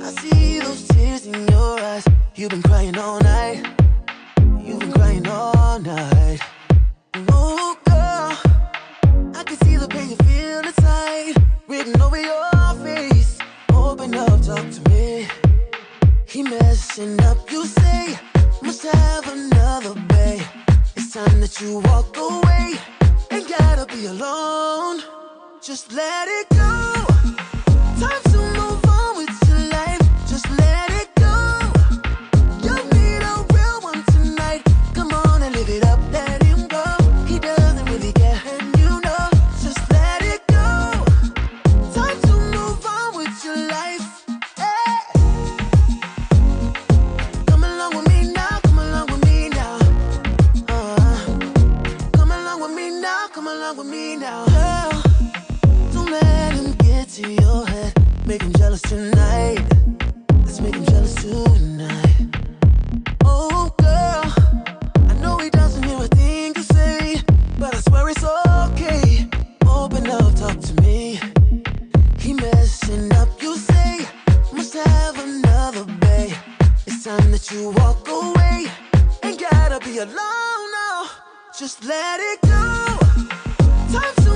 I see those tears in your eyes. You've been crying all night. You've been crying all night. Oh, girl, I can see the pain you feel inside, written over your face. Open up, talk to me. He messing up, you say. Must have another babe. It's time that you walk away. Ain't gotta be alone. Just let it go. Time to move on with your life. Just let it go. You need a real one tonight. Come on and live it up, let him go. He doesn't really care, and you know. Just let it go. Time to move on with your life. Hey. Come along with me now, come along with me now. Come along with me now, come along with me now. Girl, don't let him get to your head. Make him jealous tonight. Let's make him jealous tonight. Oh, girl, I know he doesn't hear a thing you say, but I swear it's okay. Open up, talk to me. He messing up, you say. Must have another babe. It's time that you walk away. Ain't gotta be alone, no. Just let it go. Time to